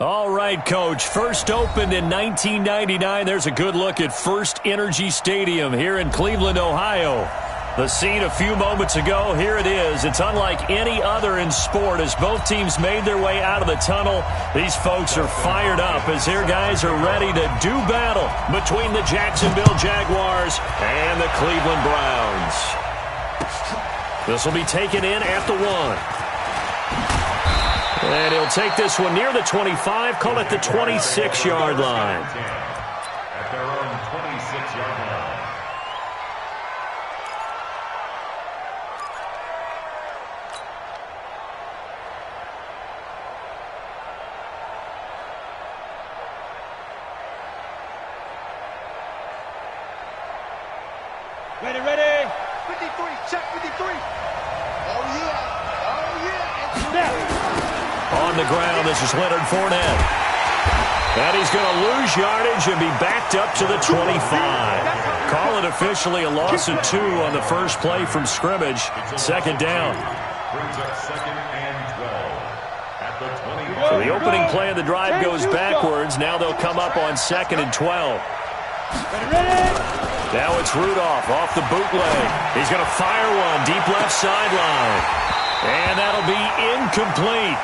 All right, Coach. First opened in 1999. There's a good look at First Energy Stadium here in Cleveland, Ohio. The scene a few moments ago, here it is. It's unlike any other in sport as both teams made their way out of the tunnel. These folks are fired up as their guys are ready to do battle between the Jacksonville Jaguars and the Cleveland Browns. This will be taken in at the 1. And he'll take this one near the 25, call it the 26-yard line. At their own 26-yard line. Ready. 53, check 53. Oh, yeah. And snap. On the ground, this is Leonard Fournette. And he's going to lose yardage and be backed up to the 25. Call it officially a loss of 2 on the first play from scrimmage. Second down. Brings up 2nd and 12. At the 25. So the opening play of the drive goes backwards. Now they'll come up on 2nd and 12. Now it's Rudolph off the bootleg. He's going to fire one deep left sideline. And that'll be incomplete.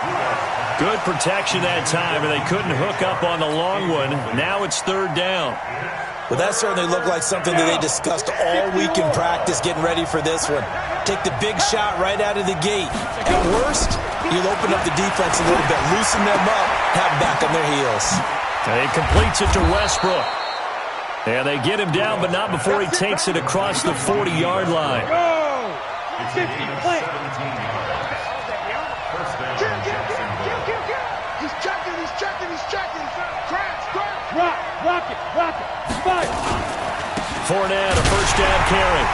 Good protection that time, and they couldn't hook up on the long one. Now it's 3rd down. Well, that certainly looked like something that they discussed all week in practice, getting ready for this one. Take the big shot right out of the gate. At worst, you'll open up the defense a little bit, loosen them up, have them back on their heels. And he completes it to Westbrook. And they get him down, but not before he takes it across the 40-yard line. It's 50, 17 yards. First down, Jacksonville. He's checking. Rock it. Fight. Fournette, a first down carry.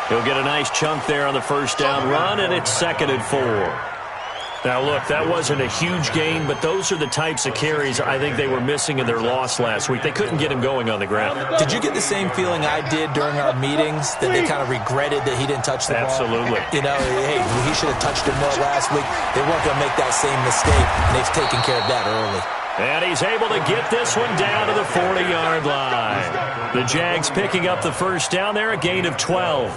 He'll get a nice chunk there on the first down run, and it's 2nd and 4. Now, look, that wasn't a huge gain, but those are the types of carries I think they were missing in their loss last week. They couldn't get him going on the ground. Did you get the same feeling I did during our meetings, that they kind of regretted that he didn't touch the ball? Absolutely. You know, hey, he should have touched it more last week. They weren't going to make that same mistake, and they've taken care of that early. And he's able to get this one down to the 40-yard line. The Jags picking up the first down there, a gain of 12.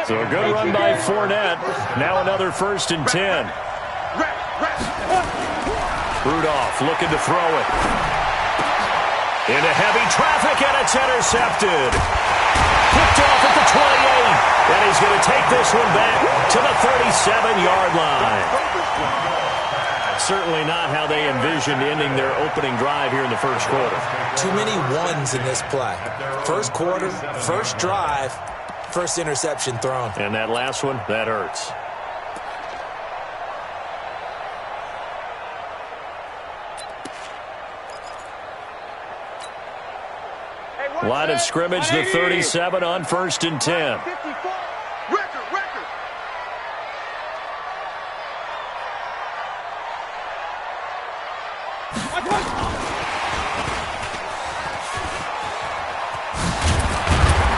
So a good run by Fournette. Now another 1st and 10. Rudolph looking to throw it. Into heavy traffic, and it's intercepted. Picked off at the 28. And he's going to take this one back to the 37-yard line. Certainly not how they envisioned ending their opening drive here in the first quarter. Too many ones in this play. First quarter, first drive, first interception thrown. And that last one, that hurts. Line of scrimmage, the 37 on 1st and 10.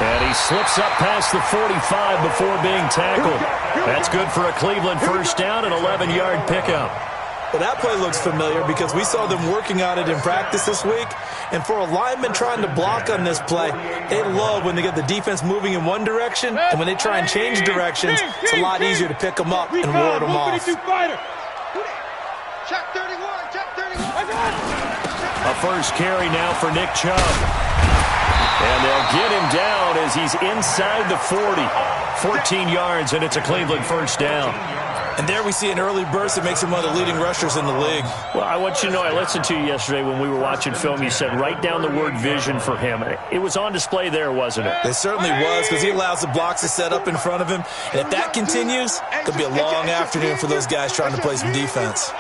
And he slips up past the 45 before being tackled. That's good for a Cleveland first down, an 11-yard pickup. Well, that play looks familiar because we saw them working on it in practice this week. And for a lineman trying to block on this play, they love when they get the defense moving in one direction. And when they try and change directions, it's a lot easier to pick them up and ward them off. A first carry now for Nick Chubb. And they'll get him down as he's inside the 40. 14 yards, and it's a Cleveland first down. And there we see an early burst that makes him one of the leading rushers in the league. Well, I want you to know, I listened to you yesterday when we were watching film. You said write down the word vision for him. It was on display there, wasn't it? It certainly was, because he allows the blocks to set up in front of him. And if that continues, it'll be a long afternoon for those guys trying to play some defense.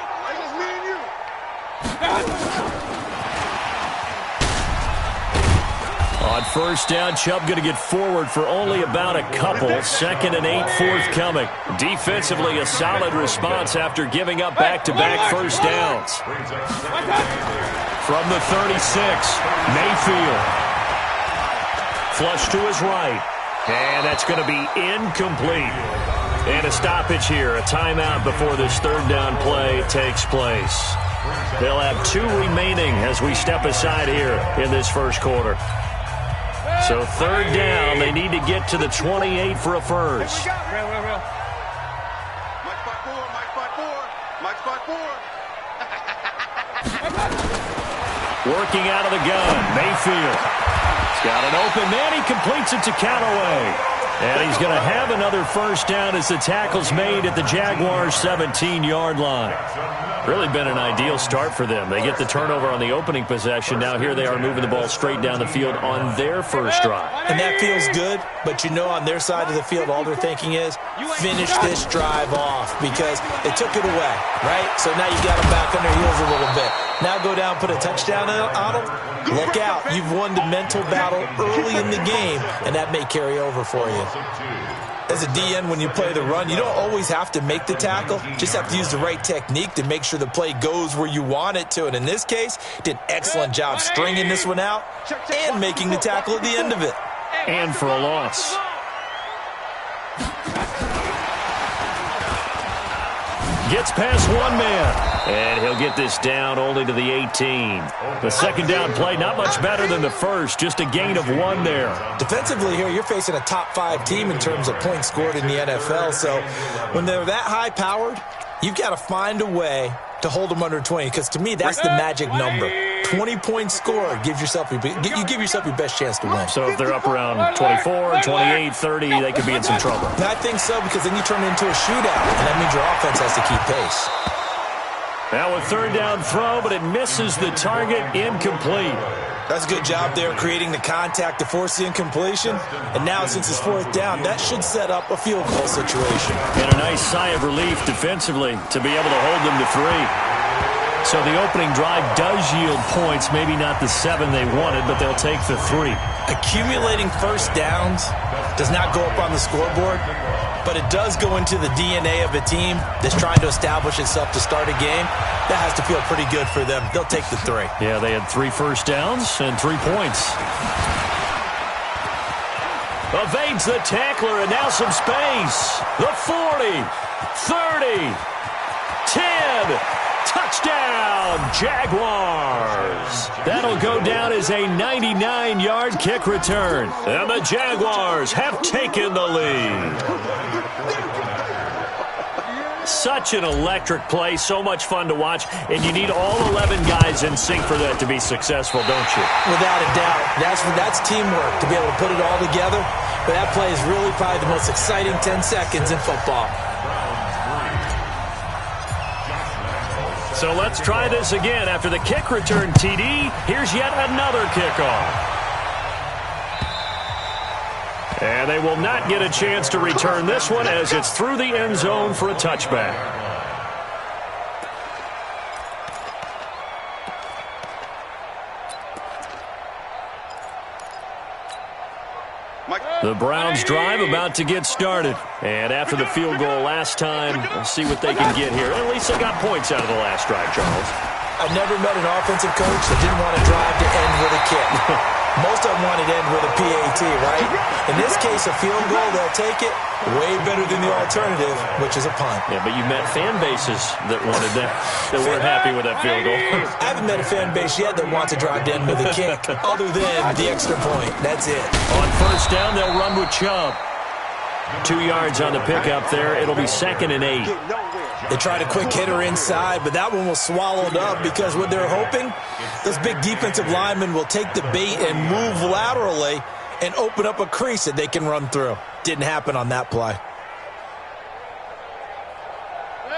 On first down, Chubb going to get forward for only about a couple. 2nd and 8 forthcoming. Defensively, a solid response after giving up back-to-back first downs. From the 36, Mayfield. Flush to his right. And that's going to be incomplete. And a stoppage here, a timeout before this third down play takes place. They'll have 2 remaining as we step aside here in this first quarter. So third down, they need to get to the 28 for a first. Working out of the gun, Mayfield. He's got an open man. He completes it to Callaway. And he's going to have another first down as the tackle's made at the Jaguars' 17-yard line. Really been an ideal start for them. They get the turnover on the opening possession. Now here they are moving the ball straight down the field on their first drive. And that feels good, but you know on their side of the field all they're thinking is finish this drive off because they took it away, right? So now you got them back on their heels a little bit. Now go down, put a touchdown on them. Look out. You've won the mental battle early in the game, and that may carry over for you. As a DN, when you play the run, you don't always have to make the tackle. Just have to use the right technique to make sure the play goes where you want it to. And in this case, did an excellent job stringing this one out and making the tackle at the end of it. And for a loss. Gets past one man, and he'll get this down only to the 18. The second down play, not much better than the first, just a gain of 1 there. Defensively here, you're facing a top 5 team in terms of points scored in the NFL, so when they're that high-powered, you've got to find a way to hold them under 20, because to me, that's the magic number. 20 points scored, you give yourself your best chance to win. So if they're up around 24, 28, 30, they could be in some trouble. I think so, because then you turn it into a shootout, and that means your offense has to keep pace. Now a third down throw, but it misses the target, incomplete. That's a good job there creating the contact to force the incompletion. And now since it's fourth down, that should set up a field goal situation. And a nice sigh of relief defensively to be able to hold them to 3. So the opening drive does yield points, maybe not the 7 they wanted, but they'll take the 3. Accumulating first downs does not go up on the scoreboard, but it does go into the DNA of a team that's trying to establish itself to start a game. That has to feel pretty good for them. They'll take the 3. Yeah, they had 3 first downs and 3 points. Evades the tackler, and now some space. The 40, 30, 10. Touchdown, Jaguars. That'll go down as a 99-yard kick return. And the Jaguars have taken the lead. Such an electric play, so much fun to watch, and you need all 11 guys in sync for that to be successful, don't you? Without a doubt. That's teamwork to be able to put it all together. But that play is really probably the most exciting 10 seconds in football. So let's try this again. After the kick return TD, here's yet another kickoff. And they will not get a chance to return this one as it's through the end zone for a touchback. The Browns drive about to get started. And after the field goal last time, we'll see what they can get here. At least they got points out of the last drive, Charles. I've never met an offensive coach that didn't want to drive to end with a kick. Most of them wanted to end with a PAT, right? In this case, a field goal, they'll take it. Way better than the alternative, which is a punt. Yeah, but you met fan bases that wanted that weren't happy with that field goal. I haven't met a fan base yet that wants to drive to end with a kick, other than the extra point. That's it. On first down, they'll run with Chubb. 2 yards on the pickup there. It'll be 2nd and 8. They tried a quick hitter inside, but that one was swallowed up because what they're hoping, those big defensive linemen will take the bait and move laterally and open up a crease that they can run through. Didn't happen on that play.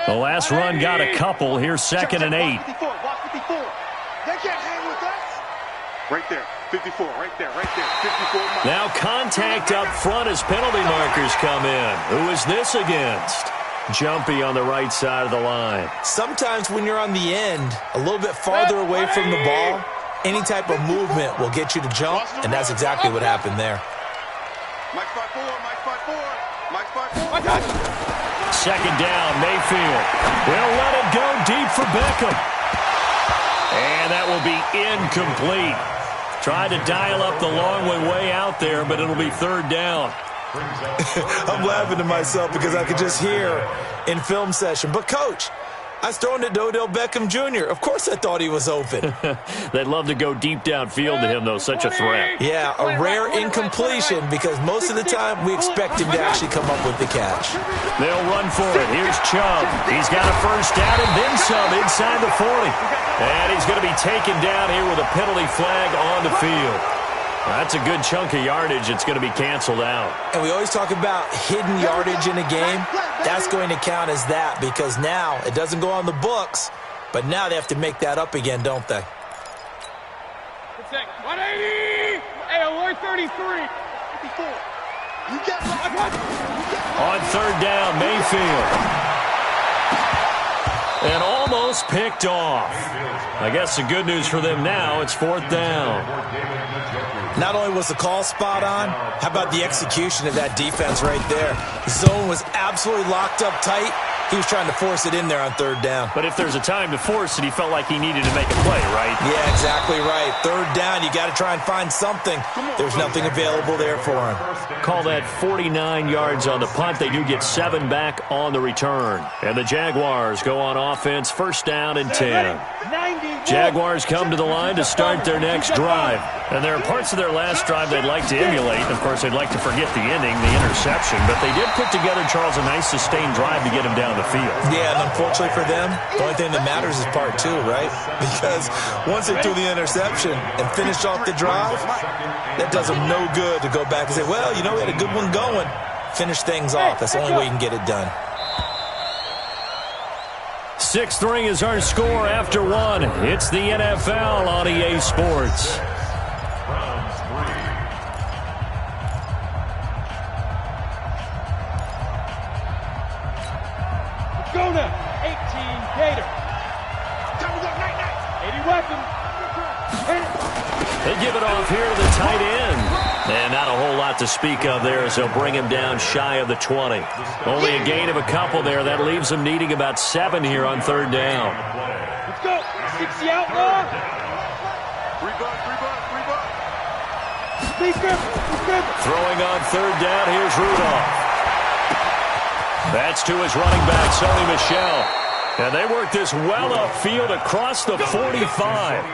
The last run got a couple. Here's 2nd and 8. They can't hang with us. Right there. 54, right there, 54. Now contact up front as penalty markers come in. Who is this against? Jumpy on the right side of the line. Sometimes when you're on the end, a little bit farther away from the ball, any type of movement will get you to jump, and that's exactly what happened there. Mike spot 4, Mike spot 4, Mike spot 4. Second down, Mayfield. They'll let it go deep for Beckham. And that will be incomplete. Tried to dial up the long way out there, but it'll be 3rd down. I'm laughing to myself because I could just hear in film session. But, Coach, I was throwing it to Odell Beckham Jr. Of course I thought he was open. They'd love to go deep downfield to him, though. Such a threat. Yeah, a rare incompletion because most of the time we expect him to actually come up with the catch. They'll run for it. Here's Chubb. He's got a first down and then some inside the 40. And he's going to be taken down here with a penalty flag on the field. That's a good chunk of yardage. It's going to be canceled out. And we always talk about hidden yardage in a game. That's going to count as that because now it doesn't go on the books, but now they have to make that up again, don't they? 180! Hey, 133! 54. On third down, Mayfield. And almost picked off. I guess the good news for them now, it's fourth down. Not only was the call spot on, how about the execution of that defense right there? The zone was absolutely locked up tight. He was trying to force it in there on third down. But if there's a time to force it, he felt like he needed to make a play, right? Yeah, exactly right. Third down, you got to try and find something. There's nothing available there for him. Call that 49 yards on the punt. They do get 7 back on the return. And the Jaguars go on offense, first down and 10. Jaguars come to the line to start their next drive. And there are parts of their last drive they'd like to emulate. Of course, they'd like to forget the ending, the interception. But they did put together, Charles, a nice sustained drive to get him down the field. Yeah, and unfortunately for them, the only thing that matters is part 2, right? Because once they threw the interception and finished off the drive, that does them no good to go back and say, well, you know, we had a good one going. Finish things off. That's the only way you can get it done. 6-3 is our score after 1. It's the NFL on EA Sports. Go now, 18 Gator. 80 weapons. They give it off here to the tight end. And not a whole lot to speak of there as they'll bring him down shy of the 20. Only a gain of a couple there. That leaves them needing about 7 here on third down. Let's go. 60 outlaw. Throwing on third down, here's Rudolph. That's to his running back, Sony Michel. And they work this well upfield across the 45.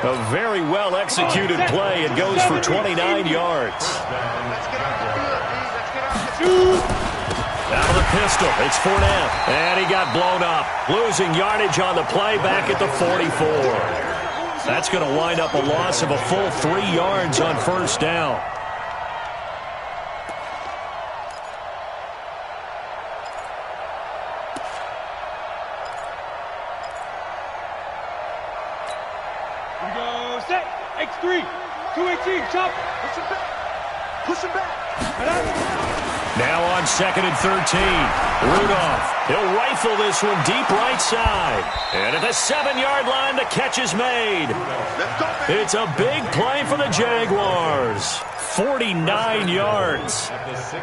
A very well-executed play. It goes for 29 yards. Out of the pistol, it's Fournette. And he got blown up. Losing yardage on the play back at the 44. That's going to wind up a loss of a full 3 yards on first down. X3, 218, chop. Push him back. Now on 2nd and 13. Rudolph. He'll rifle this one deep right side. And at the 7-yard line, the catch is made. It's a big play for the Jaguars. 49 yards.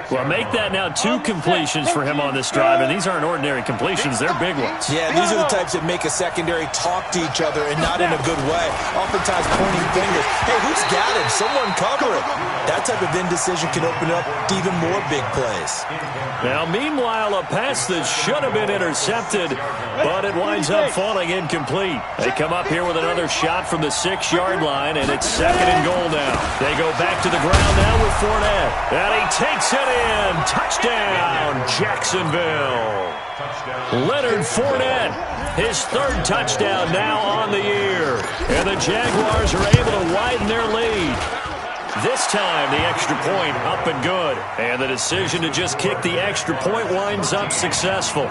Well, make that now 2 completions for him on this drive, and these aren't ordinary completions. They're big ones. Yeah, these are the types that make a secondary talk to each other and not in a good way. Oftentimes pointing fingers. Hey, who's got him? Someone cover it. That type of indecision can open up to even more big plays. Now, meanwhile, a pass that should have been intercepted, but it winds up falling incomplete. They come up here with another shot from the 6-yard line, and it's 2nd and goal now. They go back to the ground now with Fournette. And he takes it in. Touchdown, Jacksonville. Leonard Fournette, his 3rd touchdown now on the year. And the Jaguars are able to widen their lead. This time, the extra point up and good. And the decision to just kick the extra point winds up successful.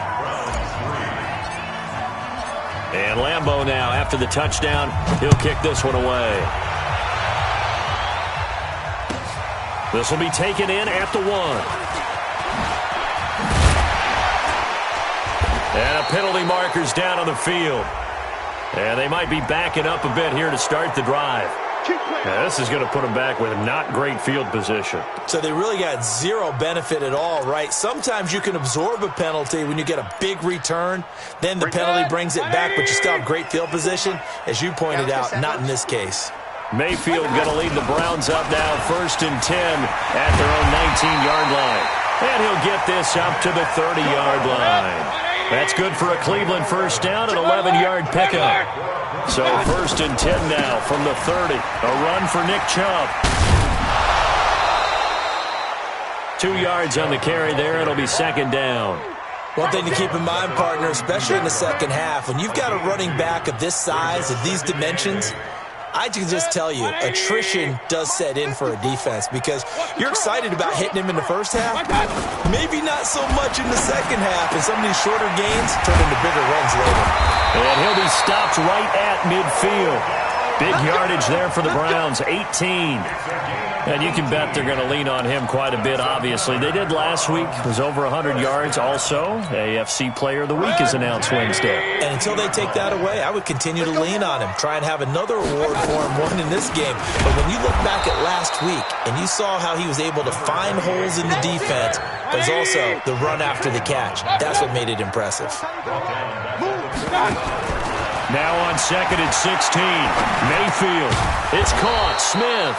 And Lambeau now, after the touchdown, he'll kick this one away. This will be taken in at the 1. And a penalty marker's down on the field. And they might be backing up a bit here to start the drive. Now, this is going to put them back with not great field position. So they really got 0 benefit at all, right? Sometimes you can absorb a penalty when you get a big return. Then the penalty brings it back, but you still have great field position. As you pointed out, not in this case. Mayfield going to lead the Browns up now, 1st and 10 at their own 19-yard line. And he'll get this up to the 30-yard line. That's good for a Cleveland first down, an 11-yard pickup. So 1st and 10 now from the 30. A run for Nick Chubb. 2 yards on the carry there. It'll be 2nd down. One thing to keep in mind, partner, especially in the second half, when you've got a running back of this size, of these dimensions, I can just tell you, attrition does set in for a defense because you're excited about hitting him in the first half. Maybe not so much in the second half, and some of these shorter gains turn into bigger runs later. And he'll be stopped right at midfield. Big yardage there for the Browns, 18. And you can bet they're going to lean on him quite a bit, obviously. They did last week. It was over 100 yards. Also, AFC Player of the Week is announced Wednesday. And until they take that away, I would continue to lean on him. Try and have another award for him, one in this game. But when you look back at last week and you saw how he was able to find holes in the defense, there's also the run after the catch. That's what made it impressive. Now on 2nd and 16. Mayfield. It's caught. Smith.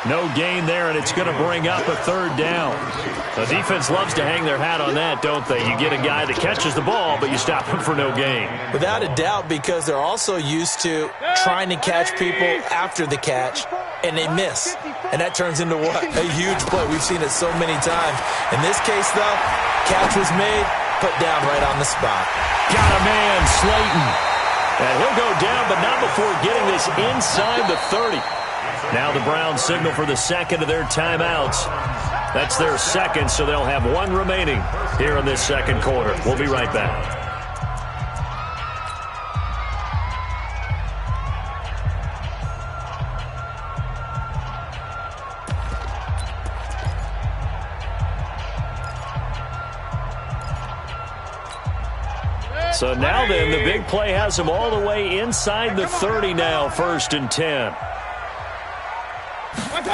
No gain there, and it's going to bring up a 3rd down. The defense loves to hang their hat on that, don't they? You get a guy that catches the ball, but you stop him for no gain. Without a doubt, because they're also used to trying to catch people after the catch, and they miss. And that turns into what? A huge play. We've seen it so many times. In this case, though, catch was made, put down right on the spot. Got a man, Slayton. And he'll go down, but not before getting this inside the 30. Now the Browns signal for the 2nd of their timeouts. That's their 2nd, so they'll have 1 remaining here in this 2nd quarter. We'll be right back. So now then, the big play has them all the way inside the 30 now, 1st and 10. And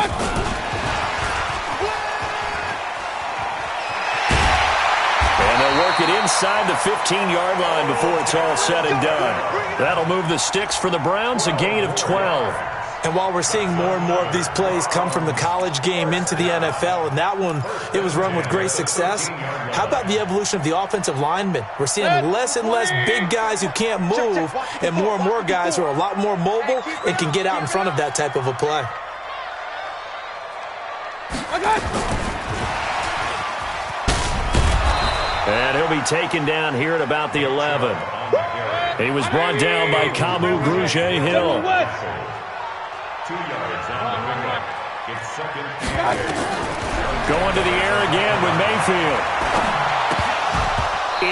they'll work it inside the 15-yard line before it's all said and done. That'll move the sticks for the Browns, a gain of 12. And while we're seeing more and more of these plays come from the college game into the NFL, and that one, it was run with great success, how about the evolution of the offensive linemen? We're seeing less and less big guys who can't move and more guys who are a lot more mobile and can get out in front of that type of a play. And he'll be taken down here at about the 11. He was brought down by Kamu Grugier-Hill. 2 yards on the pickup. It's 2nd and 8. Going to the air again with Mayfield.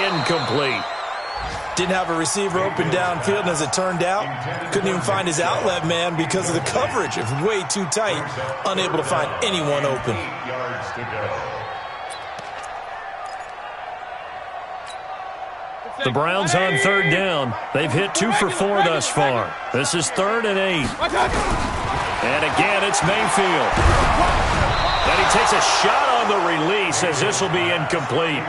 Incomplete. Didn't have a receiver open downfield, and as it turned out, couldn't even find his outlet man because of the coverage. It was way too tight, unable to find anyone open. 8 yards to go. The Browns on 3rd down. They've hit 2 for 4 thus far. This is 3rd and 8. And again, it's Mayfield. And he takes a shot on the release as this will be incomplete.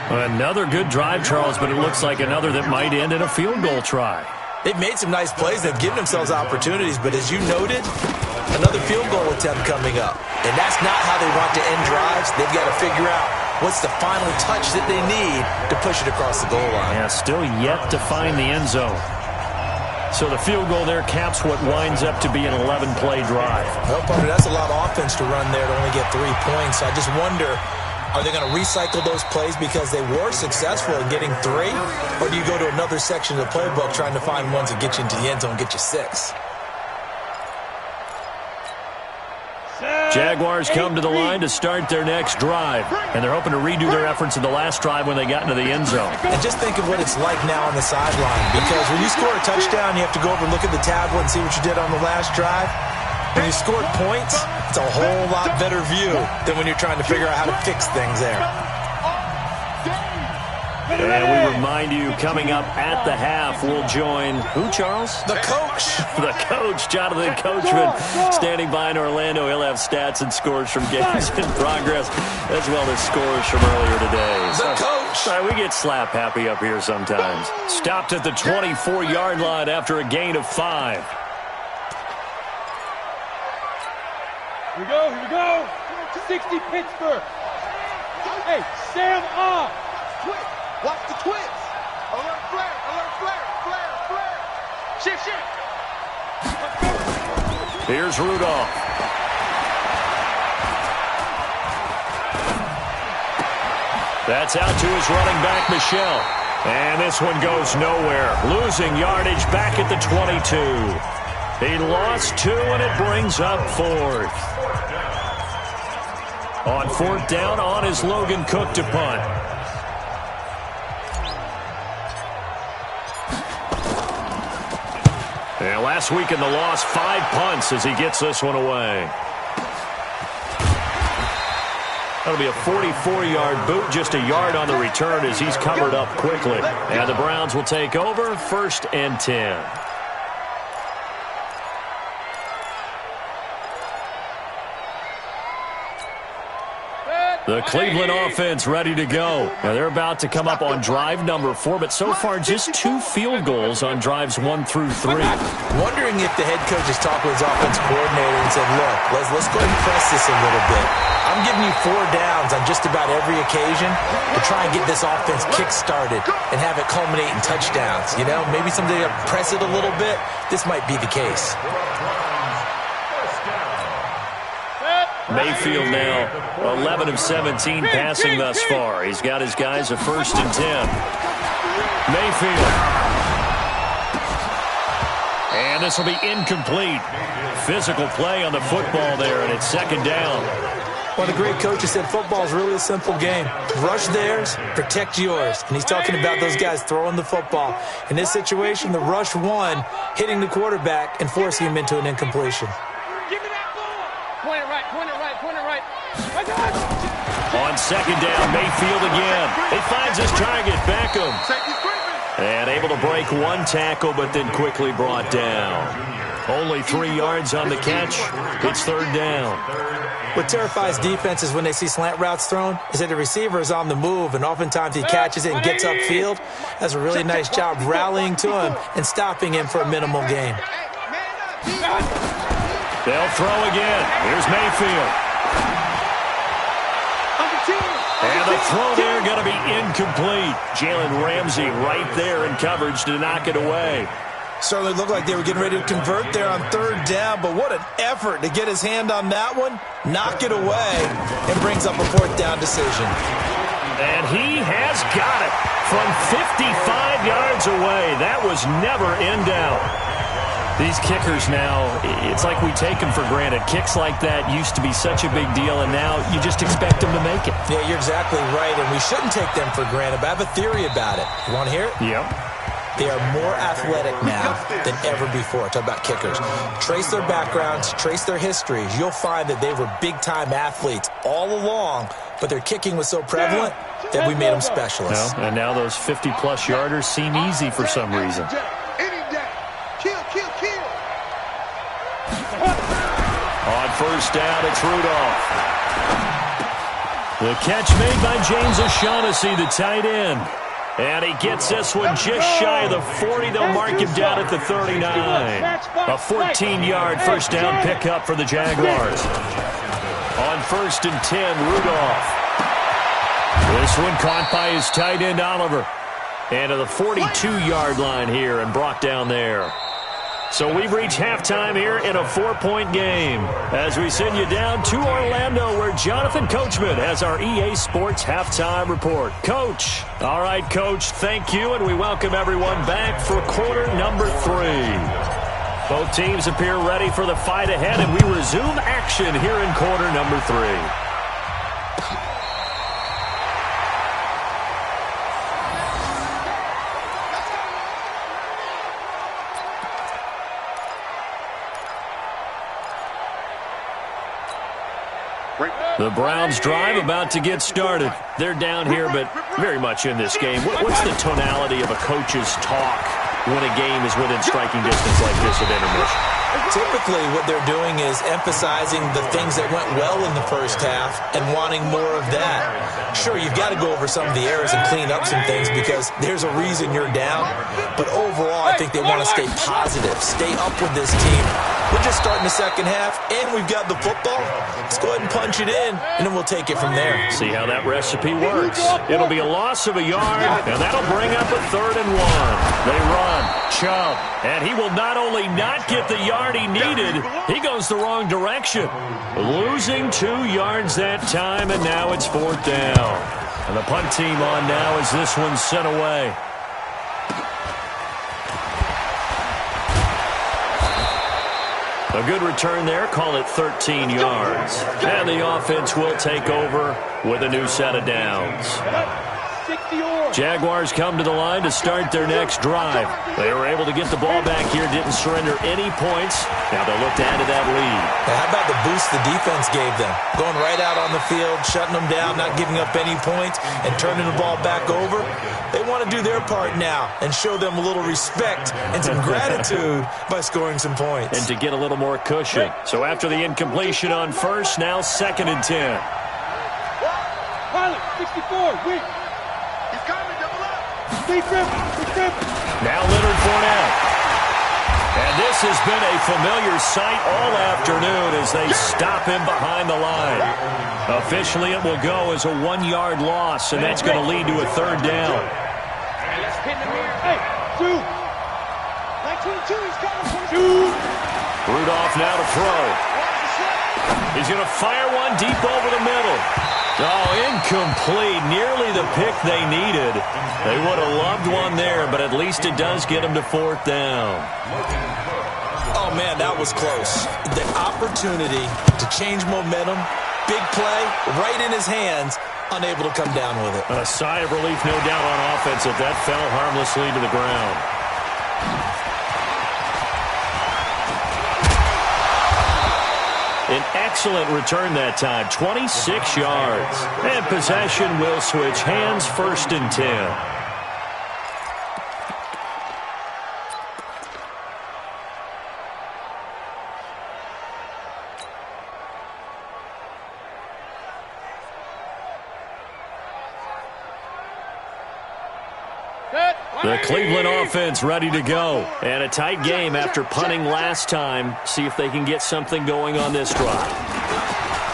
Another good drive, Charles, but it looks like another that might end in a field goal try. They've made some nice plays. They've given themselves opportunities, but as you noted, another field goal attempt coming up. And that's not how they want to end drives. They've got to figure out what's the final touch that they need to push it across the goal line. Yeah, still yet to find the end zone. So the field goal there caps what winds up to be an 11-play drive. Well, partner, that's a lot of offense to run there to only get 3 points. I just wonder, are they going to recycle those plays because they were successful in getting 3? Or do you go to another section of the playbook trying to find ones that get you into the end zone and get you 6? Jaguars come to the line to start their next drive, and they're hoping to redo their efforts in the last drive when they got into the end zone. And just think of what it's like now on the sideline, because when you score a touchdown, you have to go over and look at the tablet and see what you did on the last drive. When you scored points, it's a whole lot better view than when you're trying to figure out how to fix things there. And we remind you, coming up at the half, we'll join who, Charles? The coach. The coach, Jonathan Coachman, standing by in Orlando. He'll have stats and scores from games in progress, as well as scores from earlier today. The coach. We get slap happy up here sometimes. Stopped at the 24-yard line after a gain of 5. Here we go, here we go. 60 Pittsburgh. Hey, Sam off. Twist. Watch the twist. Alert flare, flare, flare. Shift. Here's Rudolph. That's out to his running back, Michelle. And this one goes nowhere. Losing yardage back at the 22. He lost 2, and it brings up 4th. On 4th down, on is Logan Cook to punt. And last week in the loss, 5 punts as he gets this one away. That'll be a 44-yard boot, just a yard on the return as he's covered up quickly. And the Browns will take over, 1st and 10. The Cleveland offense ready to go. Now they're about to come up on drive number 4, but so far just 2 field goals on drives 1 through 3. Wondering if the head coach has talked with his offense coordinator and said, look, let's go ahead and press this a little bit. I'm giving you 4 downs on just about every occasion to try and get this offense kick-started and have it culminate in touchdowns. You know, maybe someday I'll press it a little bit. This might be the case. Mayfield now 11 of 17 passing thus far. He's got his guys a 1st and 10. Mayfield. And this will be incomplete. Physical play on the football there, and it's 2nd down. One of the great coaches said football is really a simple game. Rush theirs, protect yours. And he's talking about those guys throwing the football. In this situation, the rush one, hitting the quarterback and forcing him into an incompletion. Point it right. On 2nd down, Mayfield again. He finds his target, Beckham. And able to break 1 tackle, but then quickly brought down. Only 3 yards on the catch. It's 3rd down. What terrifies defenses when they see slant routes thrown is that the receiver is on the move, and oftentimes he catches it and gets upfield. Does a really nice job rallying to him and stopping him for a minimal gain. They'll throw again. Here's Mayfield. And the throw there going to be incomplete. Jalen Ramsey right there in coverage to knock it away. Certainly looked like they were getting ready to convert there on 3rd down, but what an effort to get his hand on that one, knock it away, and brings up a 4th down decision. And he has got it from 55 yards away. That was never in doubt. These kickers now, it's like we take them for granted. Kicks like that used to be such a big deal, and now you just expect them to make it. Yeah, you're exactly right, and we shouldn't take them for granted, but I have a theory about it. You want to hear it? Yep. They are more athletic now than ever before. Talk about kickers. Trace their backgrounds, trace their histories. You'll find that they were big-time athletes all along, but their kicking was so prevalent that we made them specialists. And now those 50-plus yarders seem easy for some reason. On 1st down, it's Rudolph. The catch made by James O'Shaughnessy, the tight end. And he gets this one just shy of the 40. They'll mark him down at the 39. A 14-yard 1st down pickup for the Jaguars. On 1st and 10, Rudolph. This one caught by his tight end, Oliver. And to the 42-yard line here and brought down there. So we've reached halftime here in a 4-point game as we send you down to Orlando where Jonathan Coachman has our EA Sports halftime report. Coach. All right, Coach, thank you, and we welcome everyone back for quarter number 3. Both teams appear ready for the fight ahead, and we resume action here in quarter number 3. The Browns drive about to get started. They're down here, but very much in this game. What's the tonality of a coach's talk when a game is within striking distance like this at intermission? Typically, what they're doing is emphasizing the things that went well in the first half and wanting more of that. Sure, you've got to go over some of the errors and clean up some things because there's a reason you're down. But overall, I think they want to stay positive, stay up with this team. We're just starting the second half, and we've got the football. Let's go ahead and punch it in, and then we'll take it from there. See how that recipe works. It'll be a loss of a yard, and that'll bring up a 3rd and 1. They run. Chubb. And he will not only not get the yard he needed, he goes the wrong direction. Losing 2 yards that time, and now it's 4th down. And the punt team on now as this one's sent away. A good return there, call it 13 yards. And the offense will take over with a new set of downs. Jaguars come to the line to start their next drive. They were able to get the ball back here, didn't surrender any points. Now they'll look to add to that lead. Now, how about the boost the defense gave them? Going right out on the field, shutting them down, not giving up any points, and turning the ball back over. They want to do their part now and show them a little respect and some gratitude by scoring some points. And to get a little more cushion. So after the incompletion on first, now 2nd and 10. Pilot, 64, win. Now Leonard Fournette. And this has been a familiar sight all afternoon as they stop him behind the line. Officially, it will go as a 1-yard loss, and that's going to lead to a 3rd down. Hey, 2. 19-2, he's coming. 2. Rudolph now to throw. He's going to fire one deep over the middle. Oh, incomplete. Nearly the pick they needed. They would have loved one there, but at least it does get them to 4th down. Oh, man, that was close. The opportunity to change momentum, big play, right in his hands, unable to come down with it. A sigh of relief, no doubt, on offense if that fell harmlessly to the ground. An excellent return that time, 26 yards. And possession will switch hands, 1st and 10. The Cleveland offense ready to go. And a tight game after punting last time. See if they can get something going on this drive.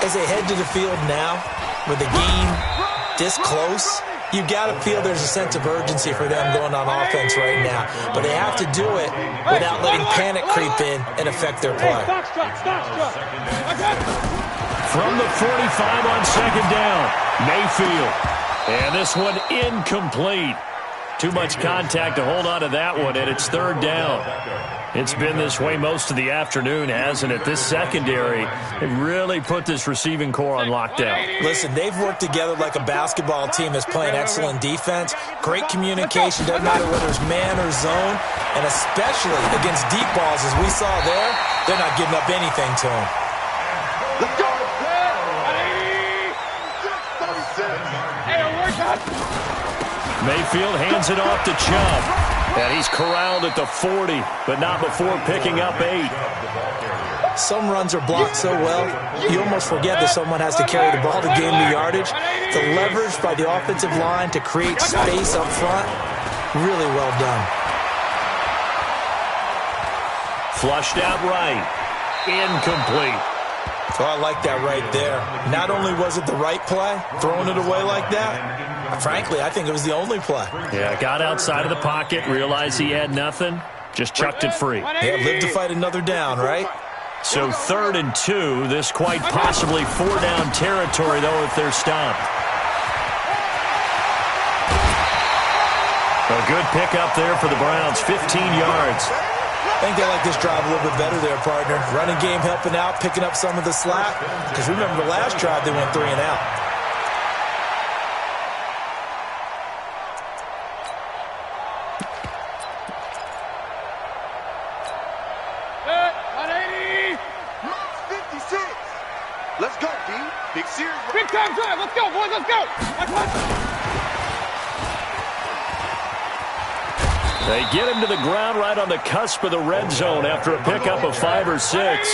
As they head to the field now, with the game this close, you've got to feel there's a sense of urgency for them going on offense right now. But they have to do it without letting panic creep in and affect their play. From the 45 on 2nd down, Mayfield. And this one incomplete. Too much contact to hold on to that one, and it's 3rd down. It's been this way most of the afternoon, hasn't it? This secondary, they've really put this receiving core on lockdown. Listen, they've worked together like a basketball team that's playing excellent defense. Great communication, doesn't matter whether it's man or zone, and especially against deep balls, as we saw there, they're not giving up anything to them. Let's go! Mayfield hands it off to Chubb. And he's corralled at the 40, but not before picking up 8. Some runs are blocked so well, you almost forget that someone has to carry the ball to gain the yardage. The leverage by the offensive line to create space up front, really well done. Flushed out right. Incomplete. Oh, I like that right there. Not only was it the right play, throwing it away like that, frankly, I think it was the only play. Yeah, got outside of the pocket, realized he had nothing, just chucked it free. Yeah, live to fight another down, right? So 3rd and 2, this quite possibly 4-down territory, though, if they're stopped. A good pickup there for the Browns, 15 yards. I think they like this drive a little bit better there, partner. Running game helping out, picking up some of the slack. Because remember, the last drive they went 3 and out. Let's go, D. Big series. Big time drive. Let's go, boys. Let's go. They get him to the ground right on the cusp of the red zone after a pickup of 5 or 6. Ronnie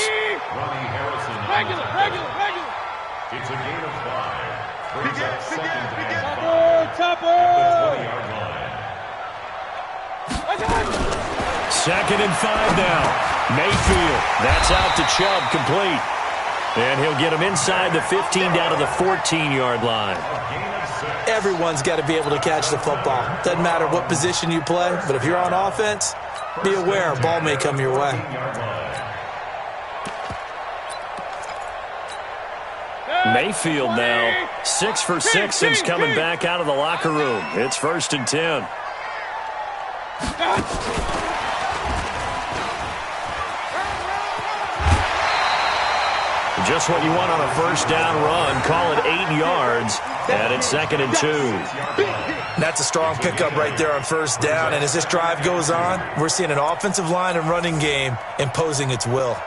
Harrison. Regular. It's a gain of 5. Brings up second and 5. Chopper. At the 20-yard line. Second and 5 now. Mayfield, that's out to Chubb, complete. And he'll get him inside the 15 down to the 14-yard line. Everyone's got to be able to catch the football. Doesn't matter what position you play, but if you're on offense, be aware a ball may come your way. Mayfield now 6 for 6 since coming back out of the locker room. It's 1st and 10. Just what you want on a first down run. Call it 8 yards, and it's 2nd and 2. That's a strong pickup right there on first down, and as this drive goes on, we're seeing an offensive line and running game imposing its will.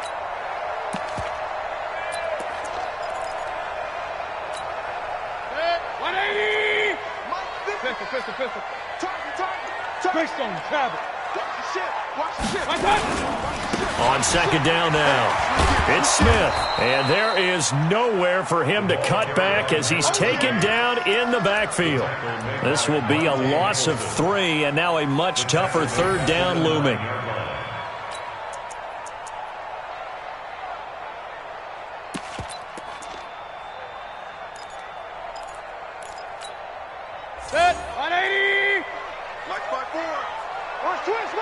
Pistol. Twist on travel. Watch the ship. On 2nd down now, it's Smith, and there is nowhere for him to cut back as he's taken down in the backfield. This will be a loss of 3, and now a much tougher 3rd down looming. Set. 180. Like 5-4. Watch twist.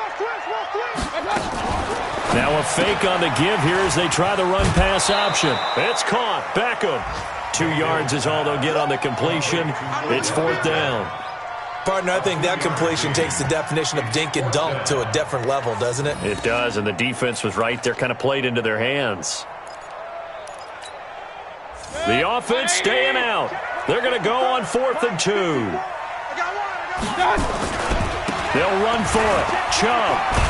Now a fake on the give here as they try the run-pass option. It's caught. Beckham. 2 yards is all they'll get on the completion. It's 4th down. Partner, I think that completion takes the definition of dink and dunk to a different level, doesn't it? It does, and the defense was right there, kind of played into their hands. The offense staying out. They're going to go on 4th and 2. They'll run for it. Chubb.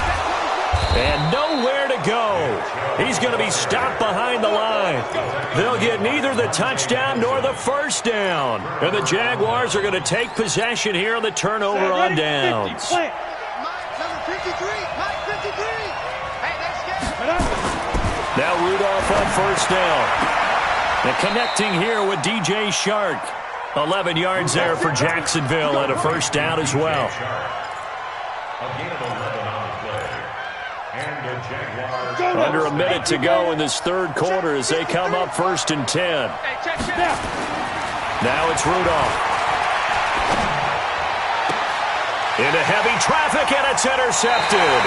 And nowhere to go. He's going to be stopped behind the line. They'll get neither the touchdown nor the first down. And the Jaguars are going to take possession here on the turnover on downs. Now Rudolph on first down. And connecting here with DJ Shark. 11 yards there for Jacksonville and a first down as well. Under a minute to go in this 3rd quarter as they come up 1st and 10. Now it's Rudolph. Into heavy traffic, and it's intercepted.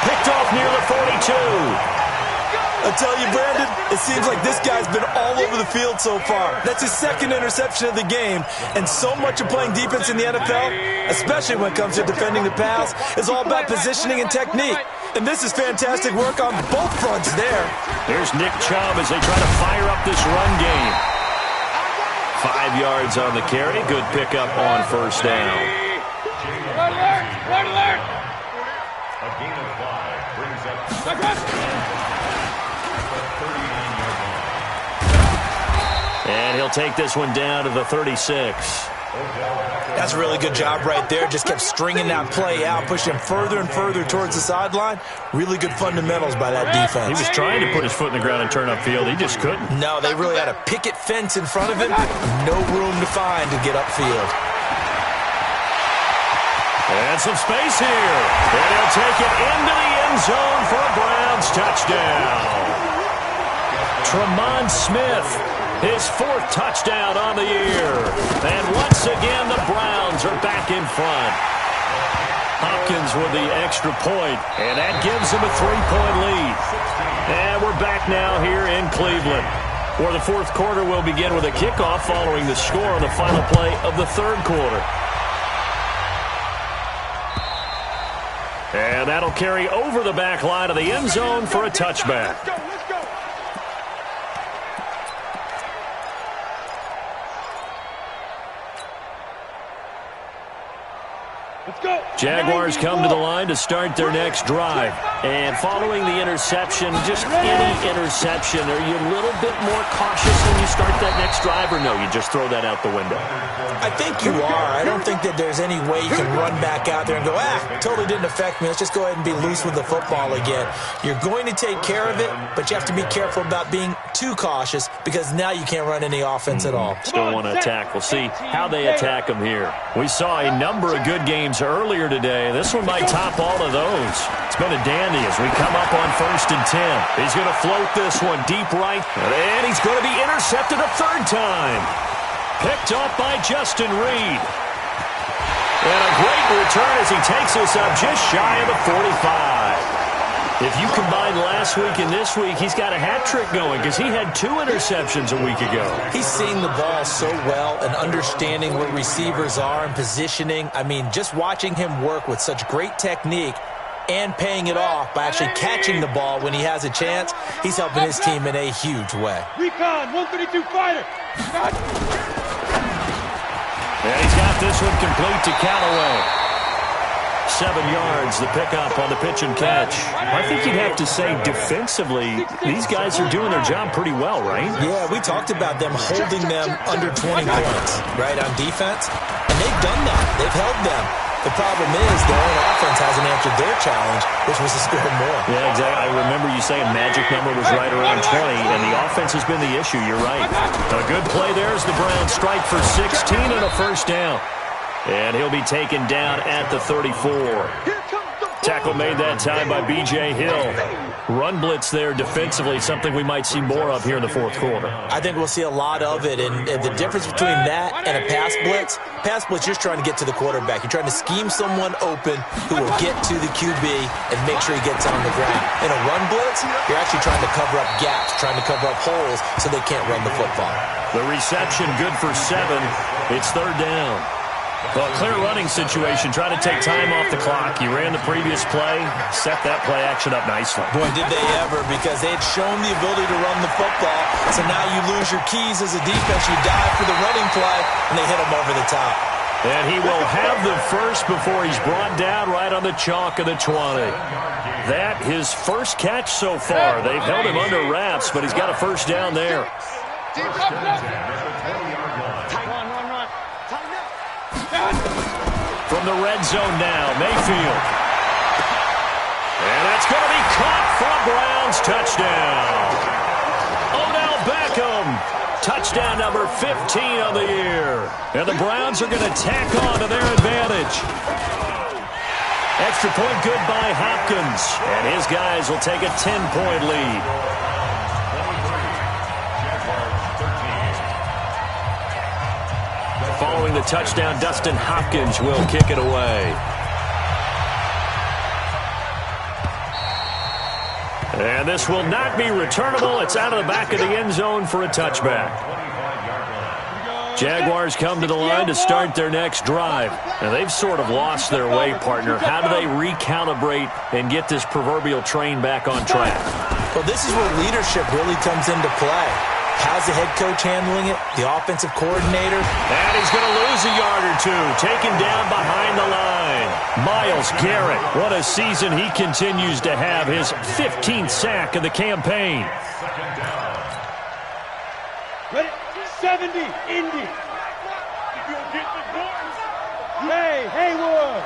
Picked off near the 42. I tell you, Brandon, it seems like this guy's been all over the field so far. That's his 2nd interception of the game, and so much of playing defense in the NFL, especially when it comes to defending the pass, is all about positioning and technique. And this is fantastic work on both fronts there. Here's Nick Chubb as they try to fire up this run game. 5 yards on the carry. Good pickup on first down. Red alert! A gain of 5 brings up And he'll take this one down to the 36. That's a really good job right there. Just kept stringing that play out, pushing him further and further towards the sideline. Really good fundamentals by that defense. He was trying to put his foot in the ground and turn upfield. He just couldn't. No, they really had a picket fence in front of him. No room to find to get upfield. And some space here. And he'll take it into the end zone for a Browns touchdown. Tremont Smith, his 4th touchdown on the year. And once again, the Browns are back in front. Hopkins with the extra point, and that gives them a 3-point lead. And we're back now here in Cleveland, where the 4th quarter will begin with a kickoff following the score on the final play of the 3rd quarter. And that'll carry over the back line of the end zone for a touchback. Jaguars come to the line to start their next drive. And following the interception, just any interception, are you a little bit more cautious when you start that next drive, or no, you just throw that out the window? I think you are. I don't think that there's any way you can run back out there and go, totally didn't affect me. Let's just go ahead and be loose with the football again. You're going to take care of it, but you have to be careful about being too cautious because now you can't run any offense at all. Still want to attack. We'll see how they attack them here. We saw a number of good games earlier today. This one might top all of those. It's been a dandy as we come up on 1st and 10. He's going to float this one deep right, and he's going to be intercepted a third time. Picked off by Justin Reed. And a great return as he takes us up just shy of the 45. If you combine last week and this week, he's got a hat trick going because he had 2 interceptions a week ago. He's seeing the ball so well and understanding where receivers are and positioning. I mean, just watching him work with such great technique and paying it off by actually catching the ball when he has a chance, he's helping his team in a huge way. Recon, 132 fighter. And he's got this one complete to Callaway. 7 yards, the pickup on the pitch and catch. I think you'd have to say defensively, these guys are doing their job pretty well, right? Yeah, we talked about them holding them under 20 points, right, on defense. And they've done that. They've held them. The problem is their own offense hasn't answered their challenge, which was to score more. Yeah, exactly. I remember you saying magic number was right around 20, and the offense has been the issue. You're right. A good play there as the Browns strike for 16 and a first down. And he'll be taken down at the 34. Tackle made that time by B.J. Hill. Run blitz there defensively, something we might see more of here in the fourth quarter. I think we'll see a lot of it, and the difference between that and a pass blitz, you're just trying to get to the quarterback. You're trying to scheme someone open who will get to the QB and make sure he gets on the ground. In a run blitz, you're actually trying to cover up gaps, trying to cover up holes so they can't run the football. The reception good for 7. It's third down. Well, clear running situation, trying to take time off the clock. You ran the previous play, set that play action up nicely. Boy, did they ever, because they had shown the ability to run the football. So now you lose your keys as a defense. You dive for the running play, and they hit him over the top. And he will have the first before he's brought down right on the chalk of the 20. That, his first catch so far. They've held him under wraps, but he's got a first down there. From the red zone now, Mayfield. And that's going to be caught for a Browns touchdown. Odell Beckham, touchdown number 15 of the year. And the Browns are going to tack on to their advantage. Extra point good by Hopkins. And his guys will take a 10-point lead. Following the touchdown, Dustin Hopkins will kick it away. And this will not be returnable. It's out of the back of the end zone for a touchback. Jaguars come to the line to start their next drive. And they've sort of lost their way, partner. How do they recalibrate and get this proverbial train back on track? Well, this is where leadership really comes into play. How's the head coach handling it? The offensive coordinator? And he's going to lose a yard or 2. Taken down behind the line. Myles Garrett, what a season he continues to have. His 15th sack of the campaign. Ready? 70, Indy. Hey, Haywood.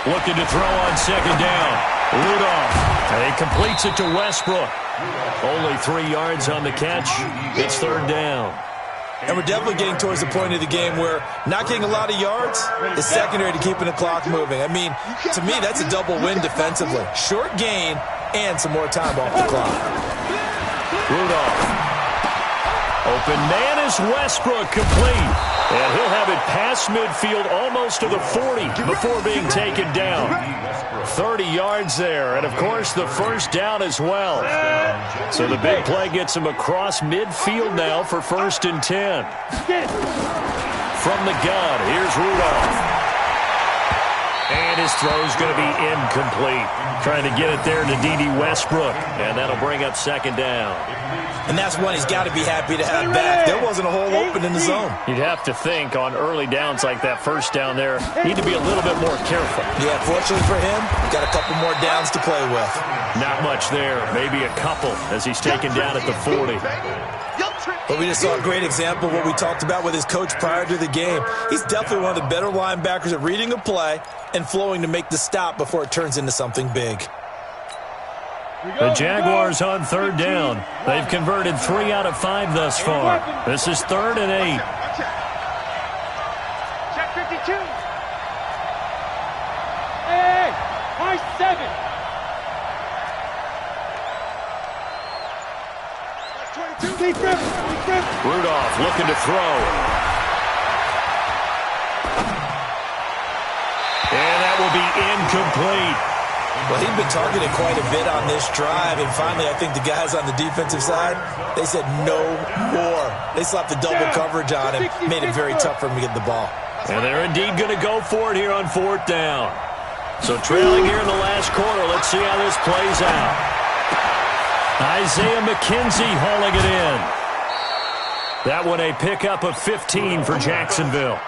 Looking to throw on second down. Rudolph. And he completes it to Westbrook. Only 3 yards on the catch. It's third down. And we're definitely getting towards the point of the game where not getting a lot of yards is secondary to keeping the clock moving. I mean, to me, that's a double win defensively. Short gain and some more time off the clock. Rudolph. Open man is Westbrook, complete. And he'll have it past midfield almost to the 40 before being taken down. 30 yards there, and of course the first down as well. So the big play gets him across midfield now for 1st and 10. From the gun, here's Rudolph. And his throw's going to be incomplete. Trying to get it there to D.D. Westbrook, and that'll bring up second down. And that's one he's got to be happy to have back. There wasn't a hole open in the zone. You'd have to think on early downs like that first down there, need to be a little bit more careful. Yeah, fortunately for him, got a couple more downs to play with. Not much there, maybe a couple as he's taken down at the 40. But we just saw a great example of what we talked about with his coach prior to the game. He's definitely one of the better linebackers at reading a play and flowing to make the stop before it turns into something big. The Jaguars on third down. They've converted 3 out of 5 thus far. This is 3rd and 8. Check 52. Hey, high 7. Rudolph looking to throw. And that will be incomplete. Well, he'd been targeted quite a bit on this drive, and finally I think the guys on the defensive side, they said no more. They slapped the double coverage on him, made it very tough for him to get the ball. And they're indeed going to go for it here on 4th down. So trailing here in the last quarter, let's see how this plays out. Isaiah McKenzie hauling it in. That one a pickup of 15 for Jacksonville.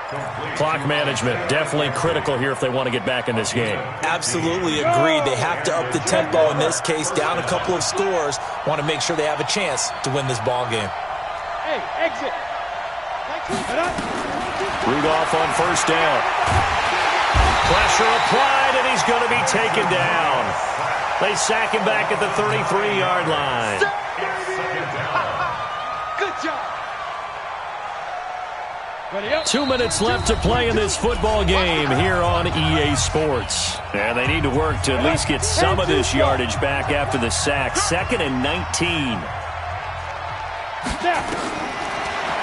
Clock management definitely critical here if they want to get back in this game. Absolutely agreed. They have to up the tempo in this case, down a couple of scores. Want to make sure they have a chance to win this ball game. Hey, exit. Rudolph on 1st down. Pressure applied, and he's going to be taken down. They sack him back at the 33-yard line. Good job. 2 minutes left to play in this football game here on EA Sports. And they need to work to at least get some of this yardage back after the sack. 2nd and 19.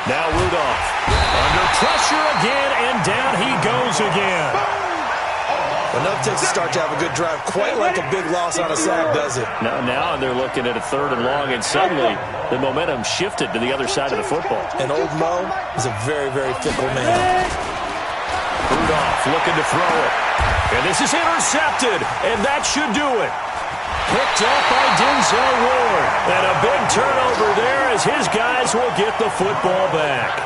Now Rudolph under pressure again, and down he goes again. Enough takes a start to have a good drive. Quite like a big loss on a sack, does it? Now they're looking at a 3rd and long, and suddenly the momentum shifted to the other side of the football. And old Mo is a very, very fickle man. Rudolph looking to throw it. And this is intercepted, and that should do it. Picked up by Denzel Ward. And a big turnover there as his guys will get the football back.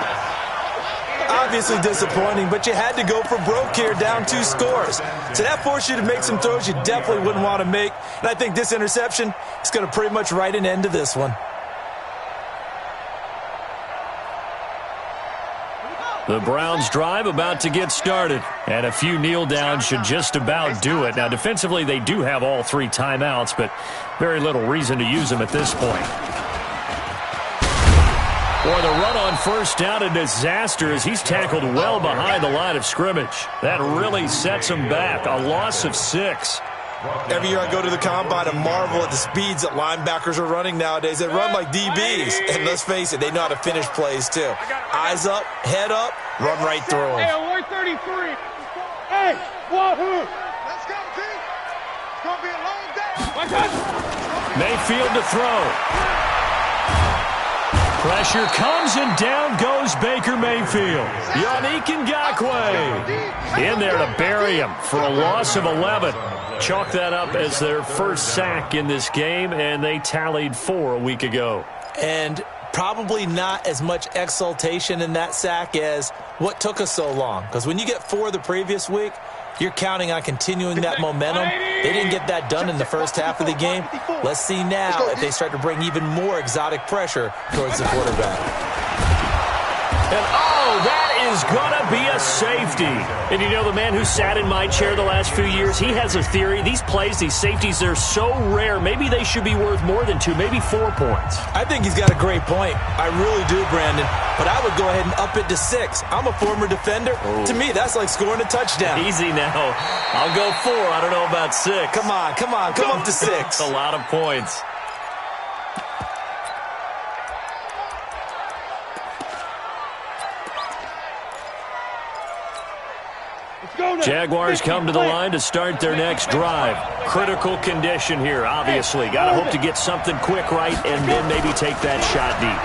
Obviously disappointing, but you had to go for broke here, down 2 scores. So that forced you to make some throws you definitely wouldn't want to make. And I think this interception is going to pretty much write an end to this one. The Browns drive about to get started. And a few kneel downs should just about do it. Now, defensively, they do have all 3 timeouts, but very little reason to use them at this point. Boy, the run on 1st down, a disaster as he's tackled well behind the line of scrimmage. That really sets him back. A loss of 6. Every year I go to the combine and marvel at the speeds that linebackers are running nowadays. They run like DBs. And let's face it, they know how to finish plays too. Eyes up, head up, run right through them. Hey, 133. Hey, wahoo. Let's go, T. It's going to be a long day. Watch out. Mayfield to throw. Pressure comes, and down goes Baker Mayfield. Yannick Ngakoue in there to bury him for a loss of 11. Chalk that up as their first sack in this game, and they tallied 4 a week ago. And probably not as much exultation in that sack as what took us so long. Because when you get 4 the previous week, you're counting on continuing that momentum. They didn't get that done in the first half of the game. Let's see now if they start to bring even more exotic pressure towards the quarterback. And that is going to be a safety. And you know, the man who sat in my chair the last few years, he has a theory. These plays, these safeties, they're so rare. Maybe they should be worth more than 2, maybe 4 points. I think he's got a great point. I really do, Brandon. But I would go ahead and up it to 6. I'm a former defender. Oh. To me, that's like scoring a touchdown. Easy now. I'll go 4. I don't know about 6. Come on. Come up to 6. A lot of points. Jaguars come to the line to start their next drive. Critical condition here, obviously. Got to hope to get something quick right and then maybe take that shot deep.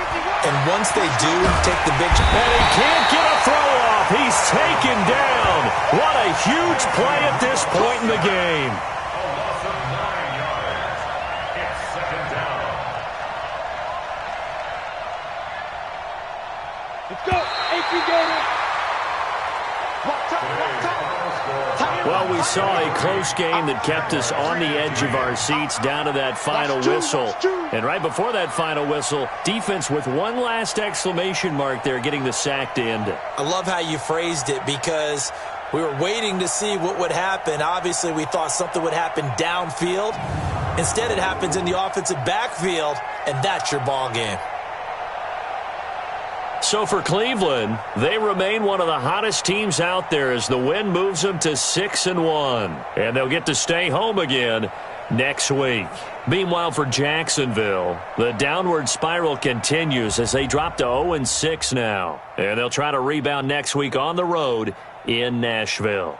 And once they do take the big... And he can't get a throw off. He's taken down. What a huge play at this point in the game. Let's go. 18 Gator. Well, we saw a close game that kept us on the edge of our seats down to that final whistle. And right before that final whistle, defense with one last exclamation mark there, getting the sack to end it. I love how you phrased it, because we were waiting to see what would happen. Obviously, we thought something would happen downfield. Instead, it happens in the offensive backfield, and that's your ball game. So for Cleveland, they remain one of the hottest teams out there as the win moves them to 6-1. And they'll get to stay home again next week. Meanwhile, for Jacksonville, the downward spiral continues as they drop to 0-6 now. And they'll try to rebound next week on the road in Nashville.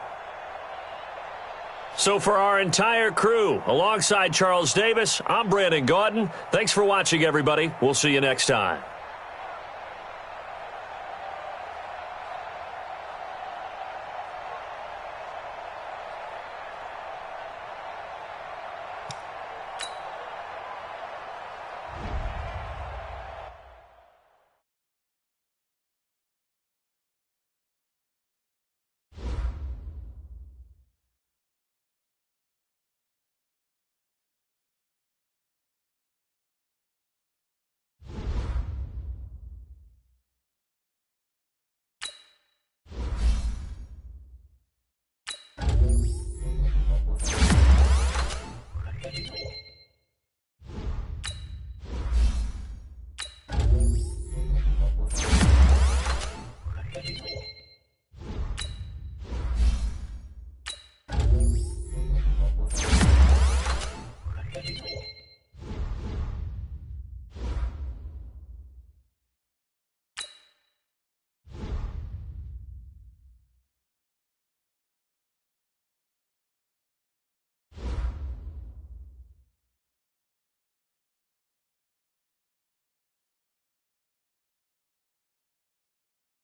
So for our entire crew, alongside Charles Davis, I'm Brandon Gaudin. Thanks for watching, everybody. We'll see you next time.